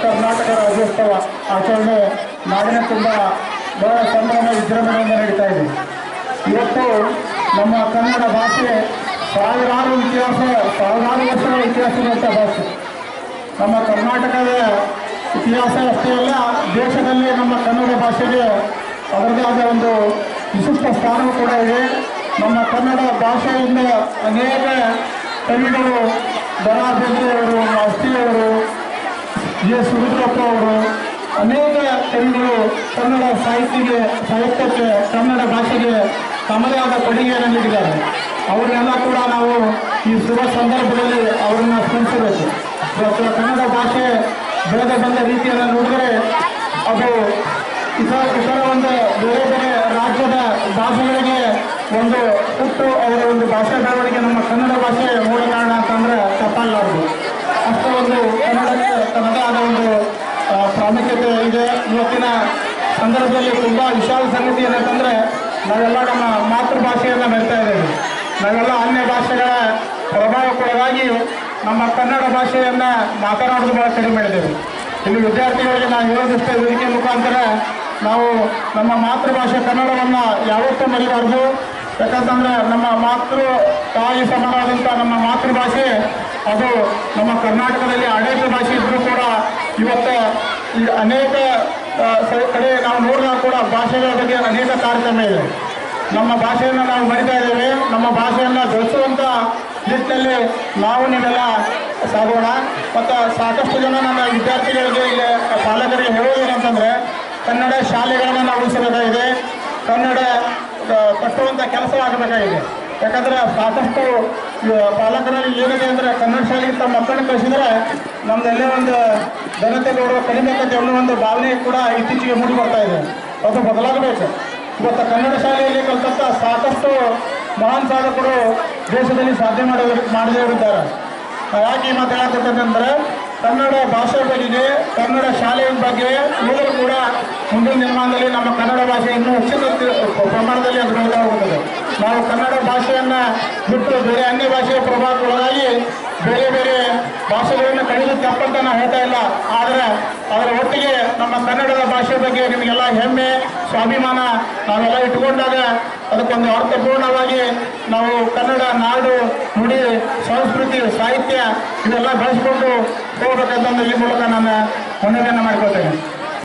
ಕರ್ನಾಟಕ ರಾಜ್ಯೋತ್ಸವ ಆಚರಣೆ ನಾಡಿನ ತುಂಬ ಬಹಳ ಸಂಭ್ರಮ ವಿಜೃಂಭಣೆಯಿಂದ ನಡೀತಾ ಇದೆ. ಇವತ್ತು ನಮ್ಮ ಕನ್ನಡ ಭಾಷೆ ಸಾವಿರಾರು ವರ್ಷಗಳ ಇತಿಹಾಸದಂಥ ಭಾಷೆ. ನಮ್ಮ ಕರ್ನಾಟಕದ ಇತಿಹಾಸ ಅಷ್ಟೇ ಅಲ್ಲ, ದೇಶದಲ್ಲಿ ನಮ್ಮ ಕನ್ನಡ ಭಾಷೆಗೆ ಅದರದೇ ಆದ ಒಂದು ವಿಶಿಷ್ಟ ಸ್ಥಾನವೂ ಕೂಡ ಇದೆ. ನಮ್ಮ ಕನ್ನಡ ಭಾಷೆಯಿಂದ ಅನೇಕ ಕವಿಗಳು, ದರಾ ಬೇಂದ್ರೆಯವರು, ಮಾಸ್ತಿಯವರು, ಎಸ್ ರುದ್ರಪ್ಪ ಅವರು, ಅನೇಕ ಕವಿಗಳು ಕನ್ನಡ ಸಾಹಿತ್ಯಕ್ಕೆ ಕನ್ನಡ ಭಾಷೆಗೆ ತಮ್ಮದೇ ಆದ ಕೊಡುಗೆಯನ್ನು ನೀಡಿದ್ದಾರೆ. ಅವರನ್ನೆಲ್ಲ ಕೂಡ ನಾವು ಈ ಶುಭ ಸಂದರ್ಭದಲ್ಲಿ ಅವರನ್ನು ಸ್ಮರಿಸಬೇಕು. ಇವತ್ತು ಕನ್ನಡ ಭಾಷೆ ಬೆಳೆದು ಬಂದ ರೀತಿಯನ್ನು ನೋಡಿದರೆ ಅದು ಇತರ ಒಂದು ಬೇರೆ ಬೇರೆ ರಾಜ್ಯದ ಭಾಷೆಗಳಿಗೆ ಒಂದು ಹುಟ್ಟು ಅವರ ಒಂದು ಭಾಷೆ ಬೆಳವಣಿಗೆ ನಮ್ಮ ಕನ್ನಡ ಭಾಷೆ ಮೂಲ ಕಾರಣ ಅಂತಂದರೆ ತಪ್ಪಾಗಲಾರದು. ಅಷ್ಟು ಒಂದು ಕನ್ನಡಕ್ಕೆ ತನ್ನದೇ ಆದ ಒಂದು ಪ್ರಾಮುಖ್ಯತೆ ಇದೆ. ಇವತ್ತಿನ ಸಂದರ್ಭದಲ್ಲಿ ತುಂಬ ವಿಶಾಲ ಸಂಗತಿ ಏನಂತಂದರೆ ನಾವೆಲ್ಲ ನಮ್ಮ ಮಾತೃಭಾಷೆಯನ್ನು ಬೆಳೀತಾ ಇದ್ದೇವೆ. ನಾವೆಲ್ಲ ಅನ್ಯ ಭಾಷೆಗಳ ಪ್ರಭಾವಕ್ಕೊಳಗಾಗಿ ನಮ್ಮ ಕನ್ನಡ ಭಾಷೆಯನ್ನು ಮಾತನಾಡೋದು ಭಾಳ ಕಡಿಮೆ ಮಾಡಿದ್ದೇವೆ. ಇಲ್ಲಿ ವಿದ್ಯಾರ್ಥಿಗಳಿಗೆ ನಾವು ಹೇಳೋದಿಷ್ಟೇ, ವೇದಿಕೆ ಮುಖಾಂತರ ನಾವು ನಮ್ಮ ಮಾತೃಭಾಷೆ ಕನ್ನಡವನ್ನು ಯಾವತ್ತೂ ಮರಿಬಾರ್ದು. ಯಾಕಂತಂದರೆ ನಮ್ಮ ಮಾತೃ ತಾಯಿ ಸಮಾನವಾದಂಥ ನಮ್ಮ ಮಾತೃಭಾಷೆ ಅದು ನಮ್ಮ ಕರ್ನಾಟಕದಲ್ಲಿ ಆಡಳಿತ ಭಾಷೆ ಇದ್ದರೂ ಕೂಡ ಇವತ್ತು ಈ ಅನೇಕ ಕಡೆ ನಾವು ನೋಡಿದಾಗ ಕೂಡ ಭಾಷೆಗಳ ಬಗ್ಗೆ ಅನೇಕ ತಾರತಮ್ಯ ಇದೆ. ನಮ್ಮ ಭಾಷೆಯನ್ನು ನಾವು ಮರಿತಾ ಇದ್ದೇವೆ. ನಮ್ಮ ಭಾಷೆಯನ್ನು ಬೆಳೆಸುವಂಥ ನಿಟ್ಟಿನಲ್ಲಿ ನಾವು ನೀವೆಲ್ಲ ಸಾಗೋಣ. ಮತ್ತು ಸಾಕಷ್ಟು ಜನ ನನ್ನ ವಿದ್ಯಾರ್ಥಿಗಳಿಗೆ ಇಲ್ಲಿ ಪಾಲಕರಿಗೆ ಹೇಳೋದೇನಂತಂದರೆ ಕನ್ನಡ ಶಾಲೆಗಳನ್ನು ನಾವು ಉಳಿಸಬೇಕಾಗಿದೆ, ಕನ್ನಡ ಕಟ್ಟುವಂಥ ಕೆಲಸ ಆಗಬೇಕಾಗಿದೆ. ಯಾಕಂದರೆ ಸಾಕಷ್ಟು ಪಾಲಕರಲ್ಲಿ ಏನಿದೆ ಅಂದರೆ ಕನ್ನಡ ಶಾಲೆಗೆ ತಮ್ಮ ಮಕ್ಕಳನ್ನು ಕಳಿಸಿದರೆ ನಮ್ಮದೆಲ್ಲೇ ಒಂದು ಘನತೆ ನೋಡುವ ಕಡಿಮೆ ಆಗುತ್ತೆ ಅನ್ನೋ ಒಂದು ಭಾವನೆ ಕೂಡ ಇತ್ತೀಚೆಗೆ ಮೂಡಿ ಬರ್ತಾ ಇದೆ. ಅದು ಬದಲಾಗಬೇಕು. ಇವತ್ತು ಕನ್ನಡ ಶಾಲೆಯಲ್ಲಿ ಕಲಿತಂಥ ಸಾಕಷ್ಟು ಮಹಾನ್ ಸಾಧಕರು ದೇಶದಲ್ಲಿ ಸಾಧನೆ ಮಾಡಿದವರಿದ್ದಾರೆ. ಯಾಕೆ ಈ ಮಾತು ಹೇಳಕತ್ತಂದ್ರೆ ಕನ್ನಡ ಭಾಷೆ ಬಗೆಗೆ, ಕನ್ನಡ ಶಾಲೆಯ ಬಗ್ಗೆ ಈಗಲೂ ಕೂಡ ಮುಂದಿನ ನಿರ್ಮಾಣದಲ್ಲಿ ನಮ್ಮ ಕನ್ನಡ ಭಾಷೆ ಇನ್ನೂ ಹೆಚ್ಚಿನ ಪ್ರಮಾಣದಲ್ಲಿ ಅದು ಬೆಳೀತಾ ಹೋಗುತ್ತದೆ. ನಾವು ಕನ್ನಡ ಭಾಷೆಯನ್ನು ಬಿಟ್ಟು ಬೇರೆ ಅನ್ಯ ಭಾಷೆಯ ಪ್ರಭಾವಕ್ಕೊಳಗಾಗಿ ಬೇರೆ ಬೇರೆ ಭಾಷೆಗಳನ್ನು ಕಳೆದು ತಪ್ಪಂತ ನಾವು ಹೇಳ್ತಾ ಇಲ್ಲ. ಆದರೆ ಅದರ ಒಟ್ಟಿಗೆ ನಮ್ಮ ಕನ್ನಡದ ಭಾಷೆ ಬಗ್ಗೆ ನಿಮಗೆಲ್ಲ ಹೆಮ್ಮೆ, ಸ್ವಾಭಿಮಾನ ನಾವೆಲ್ಲ ಇಟ್ಟುಕೊಂಡಾಗ ಅದಕ್ಕೊಂದು ಅರ್ಥಪೂರ್ಣವಾಗಿ ನಾವು ಕನ್ನಡ ನಾಡು, ನುಡಿ, ಸಂಸ್ಕೃತಿ, ಸಾಹಿತ್ಯ ಇವೆಲ್ಲ ಬೆಳೆಸ್ಕೊಂಡು ಹೋಗ್ಬೇಕಂತಂದು ಈ ಮೂಲಕ ನಾನು ಮನವಿಯನ್ನು ಮಾಡ್ಕೊಳ್ತೇನೆ.